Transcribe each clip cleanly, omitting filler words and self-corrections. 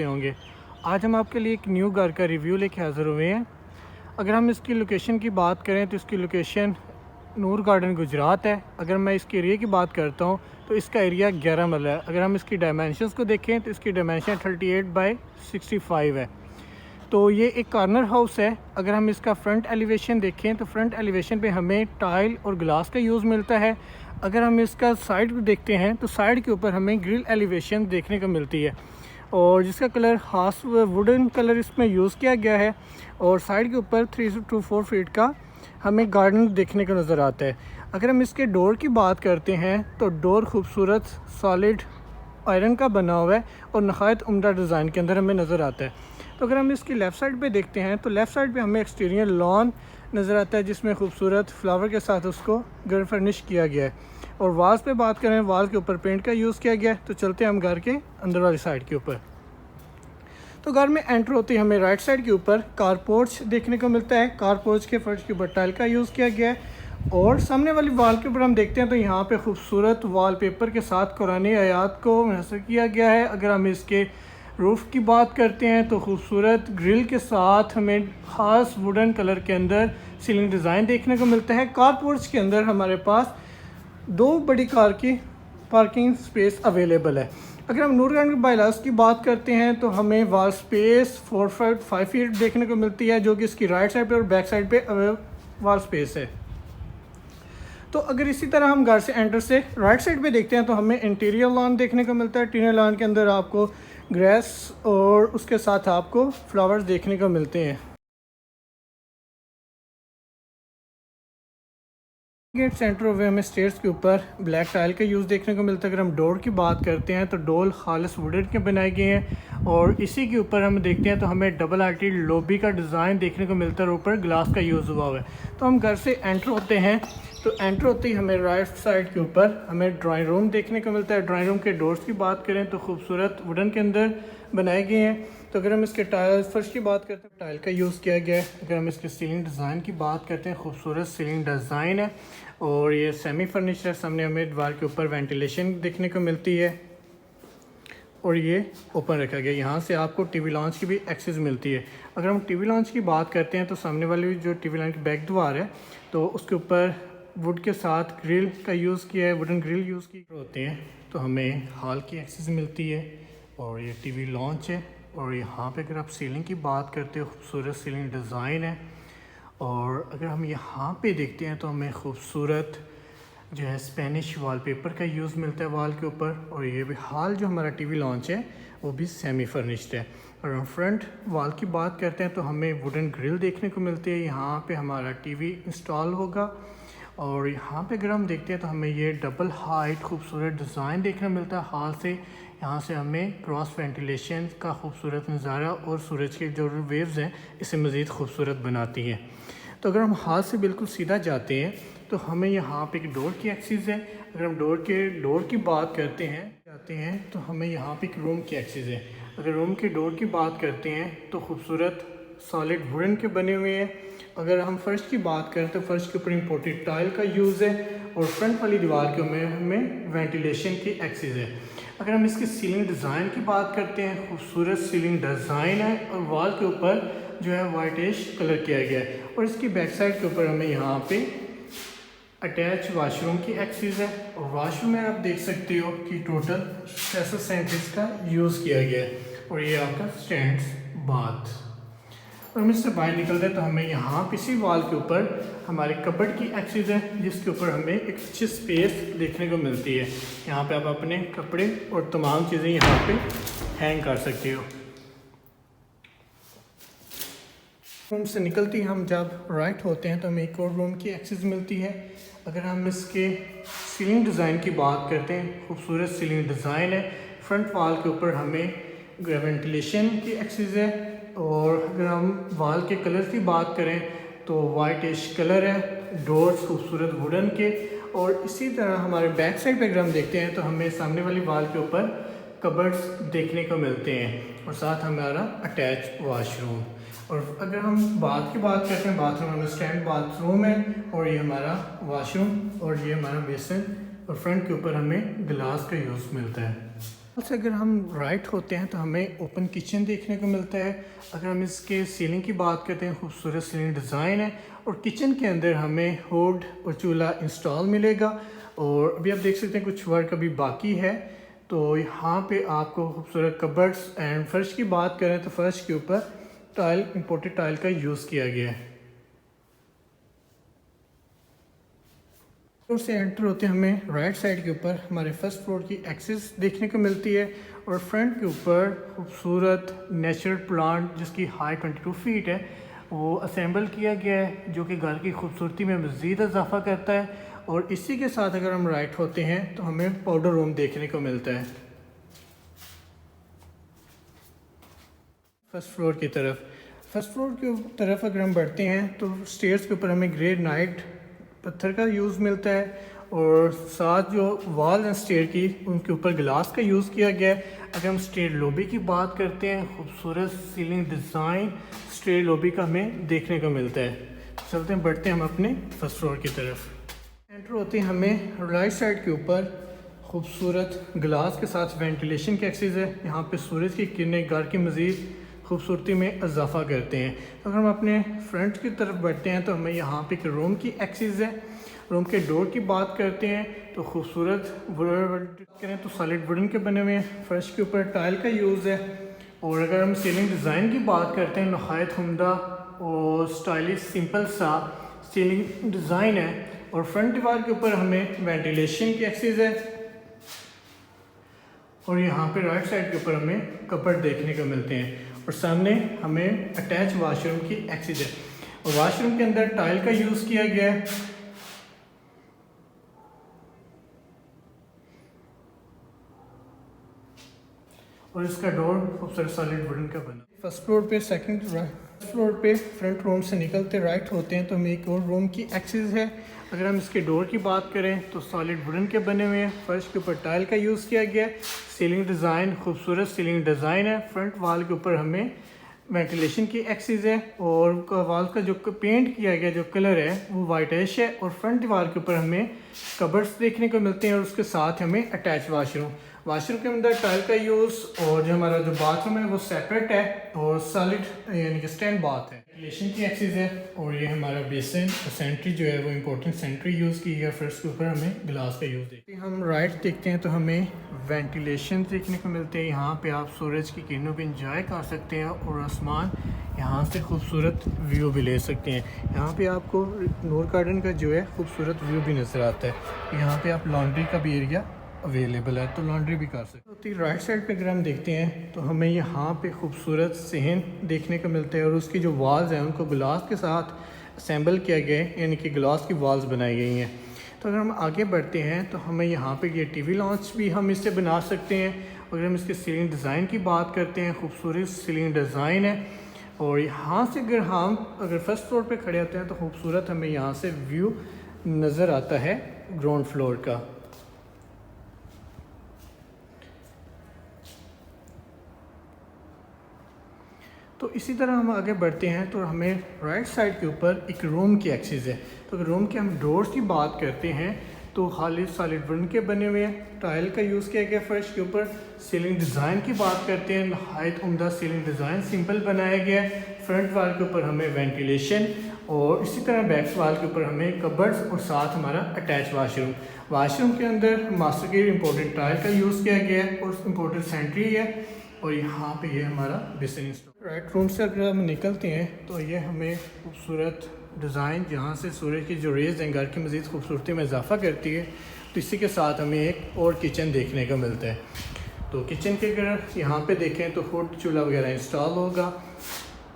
से होंगे। आज हम आपके लिए एक न्यू घर का रिव्यू लेके हाज़िर हुए हैं। अगर हम इसकी लोकेशन की बात करें तो इसकी लोकेशन नूर गार्डन गुजरात है। अगर मैं इसके एरिया की बात करता हूँ तो इसका एरिया 11 मरला है। अगर हम इसकी डायमेंशंस को देखें तो इसकी डायमेंशन 38/65 है। तो ये एक कॉर्नर हाउस है। अगर हम इसका फ्रंट एलिवेशन देखें तो फ्रंट एलिवेशन पे हमें टाइल और ग्लास का यूज़ मिलता है। अगर हम इसका साइड देखते हैं तो साइड के ऊपर हमें ग्रिल एलिवेशन देखने को मिलती है और जिसका कलर खास वुडन कलर इसमें यूज़ किया गया है। और साइड के ऊपर 3 to 4 फीट का हमें गार्डन देखने को नज़र आता है। अगर हम इसके डोर की बात करते हैं तो डोर खूबसूरत सॉलिड आयरन का बना हुआ है और नहायत उम्दा डिज़ाइन के अंदर हमें नज़र आता है। तो अगर हम इसकी लेफ़्ट साइड पे देखते हैं तो लेफ़्ट साइड पे हमें एक्सटीरियर लॉन नज़र आता है जिसमें खूबसूरत फ्लावर के साथ उसको घर फर्निश किया गया है। और वाल्स पे बात करें, वाल के ऊपर पेंट का यूज़ किया गया है। तो चलते हैं हम घर के अंदर वाली साइड के ऊपर। तो घर में एंटर होते ही हमें राइट साइड के ऊपर कार पोर्च देखने को मिलता है। कार पोर्च के फर्श के ऊपर टाइल का यूज़ किया गया है और सामने वाली वाल के ऊपर हम देखते हैं तो यहाँ पे खूबसूरत वॉलपेपर के साथ कुरानी आयात को मुनहसर किया गया है। अगर हम इसके रूफ़ की बात करते हैं तो खूबसूरत ग्रिल के साथ हमें ख़ास वुडन कलर के अंदर सीलिंग डिज़ाइन देखने को मिलता है। कार पोर्च के अंदर हमारे पास 2 बड़ी कार की पार्किंग स्पेस अवेलेबल है। अगर हम नूर गार्डन बायलास की बात करते हैं तो हमें वाल स्पेस 4.5 फीट देखने को मिलती है जो कि इसकी राइट साइड पे और बैक साइड पे वाल स्पेस है। तो अगर इसी तरह हम घर से एंटर से राइट साइड पे देखते हैं तो हमें इंटीरियर लॉन देखने को मिलता है। इंटीरियर लॉन के अंदर आपको ग्रास और उसके साथ आपको फ्लावर्स देखने को मिलते हैं। गेट सेंटर हुए हमें स्टेयर्स के ऊपर ब्लैक टाइल का यूज़ देखने को मिलता है। अगर हम डोर की बात करते हैं तो डोर खालिस वुडन के बनाए गए हैं और इसी के ऊपर हम देखते हैं तो हमें डबल आर्टेड लॉबी का डिज़ाइन देखने को मिलता है और ऊपर ग्लास का यूज़ हुआ है। तो हम घर से एंटर होते हैं तो एंटर होते ही हमें राइट साइड के ऊपर हमें ड्राइंग रूम देखने को मिलता है। ड्राइंग रूम के डोर्स की बात करें तो खूबसूरत वुडन के अंदर बनाए गए हैं। तो अगर हम इसके टाइल फर्श की बात करते हैं टाइल का यूज़ किया गया है। अगर हम इसके सीलिंग डिज़ाइन की बात करते हैं खूबसूरत सीलिंग डिज़ाइन है और ये सेमी फर्निश्ड है। सामने हमें दीवार के ऊपर वेंटिलेशन देखने को मिलती है और ये ओपन रखा गया। यहाँ से आपको टीवी लॉन्च की भी एक्सेस मिलती है। अगर हम टीवी लॉन्च की बात करते हैं तो सामने वाली जो टीवी लॉन्च की बैक दीवार है तो उसके ऊपर वुड के साथ ग्रिल का यूज़ किया है, वुडन ग्रिल यूज़ किए होते हैं। तो हमें हॉल की एक्सेस मिलती है और ये टीवी लॉन्च है। और यहाँ पे अगर आप सीलिंग की बात करते हो खूबसूरत सीलिंग डिज़ाइन है। और अगर हम यहाँ पे देखते हैं तो हमें खूबसूरत जो है स्पेनिश वॉलपेपर का यूज़ मिलता है वॉल के ऊपर। और ये भी हाल जो हमारा टीवी लॉन्च है वो भी सेमी फर्निश्ड है। और हम फ्रंट वॉल की बात करते हैं तो हमें वुडन ग्रिल देखने को मिलती है। यहाँ पे हमारा टीवी इंस्टॉल होगा। और यहाँ पे अगर हम देखते हैं तो हमें ये डबल हाइट खूबसूरत डिज़ाइन देखने को मिलता है हाल से। यहाँ से हमें क्रॉस वेंटिलेशन का खूबसूरत नज़ारा और सूरज के जो वेव्स हैं इसे मज़ीद खूबसूरत बनाती हैं। तो अगर हम हाल से बिल्कुल सीधा जाते हैं तो हमें यहाँ पे एक डोर की एक्सेस है। अगर हम डोर की बात करते हैं तो हमें यहाँ पे एक रूम की एक्सेस है। अगर रूम के डोर की बात करते हैं तो खूबसूरत सॉलिड वुडन के बने हुए हैं। अगर हम फर्श की बात करें तो फर्श के ऊपर इम्पोर्टेड टाइल का यूज़ है और फ्रंट वाली दीवार के ऊपर हमें वेंटिलेशन की एक्सेस है। अगर हम इसकी सीलिंग डिज़ाइन की बात करते हैं खूबसूरत सीलिंग डिज़ाइन है और वॉल के ऊपर जो है वाइटिश कलर किया गया है। और इसकी बैक साइड के ऊपर हमें यहाँ पे अटैच वाशरूम की एक्सेस है। और वाशरूम में आप देख सकते हो कि टोटल 600 सेंटीज का यूज़ किया गया है। और ये आपका स्टैंड्स बाथ। और हम इससे बाहर निकलते हैं तो हमें यहाँ किसी वॉल के ऊपर हमारे कबर्ड की एक्सेस है जिसके ऊपर हमें एक अच्छी स्पेस देखने को मिलती है। यहाँ पे आप अपने कपड़े और तमाम चीज़ें यहाँ पे हैंग कर सकते हो। रूम से निकलते ही हम जब राइट होते हैं तो हमें एक और रूम की एक्सेस मिलती है। अगर हम इसके सीलिंग डिज़ाइन की बात करते हैं खूबसूरत सीलिंग डिज़ाइन है। फ्रंट वॉल के ऊपर हमें वेंटिलेशन की एक्सेस है। और अगर हम वॉल के कलर की बात करें तो वाइटिश कलर है। डोर्स खूबसूरत वुडन के। और इसी तरह हमारे बैक साइड पे अगर हम देखते हैं तो हमें सामने वाली वॉल के ऊपर कबर्ड्स देखने को मिलते हैं और साथ हमारा अटैच वॉशरूम। और अगर हम बात करते हैं बाथरूम हमें स्टैंड बाथरूम है और ये हमारा वॉशरूम और ये हमारा बेसिन और फ्रंट के ऊपर हमें ग्लास का यूज़ मिलता है। से अगर हम राइट होते हैं तो हमें ओपन किचन देखने को मिलता है। अगर हम इसके सीलिंग की बात करते हैं, खूबसूरत सीलिंग डिज़ाइन है और किचन के अंदर हमें हुड और चूल्हा इंस्टॉल मिलेगा। और अभी आप देख सकते हैं कुछ वर्क अभी बाकी है। तो यहाँ पे आपको खूबसूरत कबर्ड्स एंड फर्श की बात करें तो फर्श के ऊपर टाइल, इंपोर्टेड टाइल का यूज़ किया गया है। फ्लोर से एंटर होते हमें राइट साइड के ऊपर हमारे फर्स्ट फ्लोर की एक्सेस देखने को मिलती है और फ्रंट के ऊपर खूबसूरत नेचुरल प्लांट जिसकी हाइट 22 फीट है वो असेंबल किया गया है, जो कि घर की खूबसूरती में मज़ीद इजाफा करता है। और इसी के साथ अगर हम राइट होते हैं तो हमें पाउडर रूम देखने को मिलता है फर्स्ट फ्लोर की तरफ। फर्स्ट फ्लोर की तरफ अगर हम बढ़ते हैं तो स्टेयर्स के ऊपर हमें ग्रेनाइट पत्थर का यूज़ मिलता है और साथ जो वॉल एंड स्टेयर की उनके ऊपर ग्लास का यूज़ किया गया है। अगर हम स्टेयर लॉबी की बात करते हैं, खूबसूरत सीलिंग डिज़ाइन स्टेयर लॉबी का हमें देखने को मिलता है। चलते हैं, बढ़ते हैं हम अपने फर्स्ट फ्लोर की तरफ। एंटर होते हैं हमें राइट साइड के ऊपर खूबसूरत ग्लास के साथ वेंटिलेशन की एक्सेस है। यहाँ पे सूरज की किरणें घर की मज़ीद खूबसूरती में इजाफा करते हैं। अगर हम अपने फ्रंट की तरफ बढ़ते हैं तो हमें यहाँ पे एक रूम की एक्सेस है। रूम के डोर की बात करते हैं तो खूबसूरत करें तो सॉलिड वुडन के बने हुए हैं। फर्श के ऊपर टाइल का यूज़ है। और अगर हम सीलिंग डिज़ाइन की बात करते हैं, नहायत उम्दा और स्टाइलिश सिंपल सा सीलिंग डिज़ाइन है। और फ्रंट दीवार के ऊपर हमें वेंटिलेशन की एक्सेस है और यहाँ पे राइट साइड के ऊपर हमें कपड़ देखने को मिलते हैं और सामने हमें अटैच वाशरूम की एक्सेस है। और वाशरूम के अंदर टाइल का यूज़ किया गया है और इसका डोर खूबसूरत सॉलिड वुडन का बना। फर्स्ट फ्लोर पे सेकंड फ्लोर पे फ्रंट रूम से निकलते राइट होते हैं तो हमें एक और रूम की एक्सेस है। अगर हम इसके डोर की बात करें तो सॉलिड वुडन के बने हुए हैं। फर्श के ऊपर टाइल का यूज़ किया गया है। सीलिंग डिज़ाइन खूबसूरत सीलिंग डिज़ाइन है। फ्रंट वाल के ऊपर हमें वेंटिलेशन की एक्सेस है और वाल का जो पेंट किया गया जो कलर है वो वाइटिश है। और फ्रंट दीवार के ऊपर हमें कबर्ड्स देखने को मिलते हैं और उसके साथ हमें अटैच वाशरूम के अंदर टाइल का यूज़। और जो हमारा जो बाथरूम है वो सेपरेट है और सॉलिड यानी कि स्टैंड बाथ है। वेंटिलेशन की एक्सेस है और ये हमारा बेसिन सेंट्री जो है वो इम्पोर्टेंट सेंट्री यूज़ की है। फर्स्ट के ऊपर हमें ग्लास का यूज़ देखते हैं। हम राइट देखते हैं तो हमें वेंटिलेशन देखने को मिलते हैं। यहाँ पे आप सूरज की किरणों को इंजॉय कर सकते हैं और आसमान यहाँ से खूबसूरत व्यू भी ले सकते हैं। यहाँ पे आपको नूर गार्डन का जो है खूबसूरत व्यू भी नज़र आता है। यहाँ पे आप लॉन्ड्री का भी एरिया अवेलेबल है तो लॉन्ड्री भी कर सकते हैं। राइट साइड पे अगर हम देखते हैं तो हमें यहाँ पे खूबसूरत सहन देखने को मिलते हैं और उसकी जो वॉल्स हैं उनको ग्लास के साथ असेंबल किया गया है, यानी कि ग्लास की वॉल्स बनाई गई हैं। तो अगर हम आगे बढ़ते हैं तो हमें यहाँ पे ये टीवी लॉन्च भी हम इससे बना सकते हैं। अगर हम इसके सीलिंग डिज़ाइन की बात करते हैं, खूबसूरत सीलिंग डिज़ाइन है। और यहाँ से अगर फर्स्ट फ्लोर पे खड़े होते हैं तो खूबसूरत हमें यहाँ से व्यू नज़र आता है ग्राउंड फ्लोर का। तो इसी तरह हम आगे बढ़ते हैं तो हमें राइट साइड के ऊपर एक रूम की एक्सेस है। तो अगर रूम के हम डोर्स की बात करते हैं तो खाली सॉलिड वुडन के बने हुए हैं। टाइल का यूज़ किया गया फर्श के ऊपर। सीलिंग डिज़ाइन की बात करते हैं, नहायत उम्दा सीलिंग डिज़ाइन सिंपल बनाया गया है। फ्रंट वाल के ऊपर हमें वेंटिलेशन और इसी तरह बैक वाल के ऊपर हमें कबर्ड्स और साथ हमारा अटैच वाशरूम के अंदर मास्टर की इम्पोर्टेंट टाइल का यूज़ किया गया है और इम्पोर्टेंट सेंट्री है। और यहाँ पे ये हमारा बेसिन राइट रूम से अगर हम निकलते हैं तो ये हमें खूबसूरत डिज़ाइन जहाँ से सूरज की जो रेज़ हैं घर की मज़ीद खूबसूरती में इजाफा करती है। तो इसी के साथ हमें एक और किचन देखने को मिलता है। तो किचन के अगर यहाँ पे देखें तो हुड चूल्हा वगैरह इंस्टॉल होगा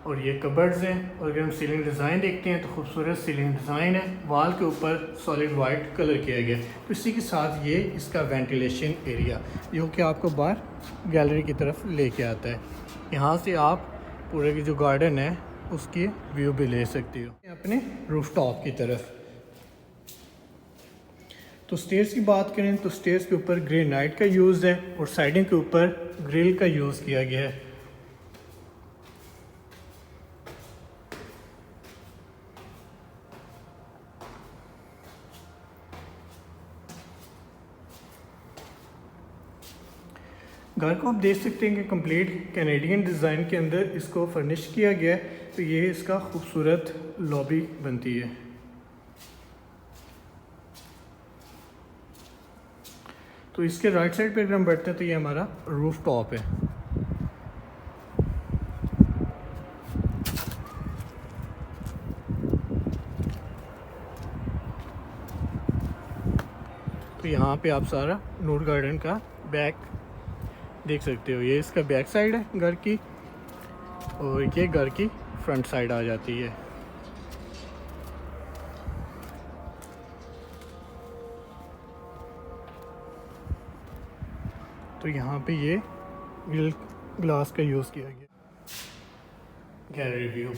और ये कबर्ड्स हैं। और अगर हम सीलिंग डिज़ाइन देखते हैं तो खूबसूरत सीलिंग डिज़ाइन है। वाल के ऊपर सॉलिड वाइट कलर किया गया। तो इसी के साथ ये इसका वेंटिलेशन एरिया जो कि आपको बाहर गैलरी की तरफ लेके आता है। यहाँ से आप पूरे की जो गार्डन है उसकी व्यू भी ले सकते हो अपने रूफ टॉप की तरफ। तो स्टेयर्स की बात करें तो स्टेयर्स के ऊपर ग्रेनाइट का यूज़ है और साइडिंग के ऊपर ग्रिल का यूज़ किया गया है। घर को आप देख सकते हैं कि कंप्लीट कैनेडियन डिज़ाइन के अंदर इसको फर्निश किया गया है। तो ये इसका खूबसूरत लॉबी बनती है। तो इसके राइट साइड पे अगर हम बैठते हैं तो ये हमारा रूफ टॉप है। तो यहाँ पे आप सारा नूर गार्डन का बैक देख सकते हो। ये इसका बैक साइड है घर की, और ये घर की फ्रंट साइड आ जाती है। तो यहाँ पे ये ग्लास का यूज़ किया गया। Gallery view.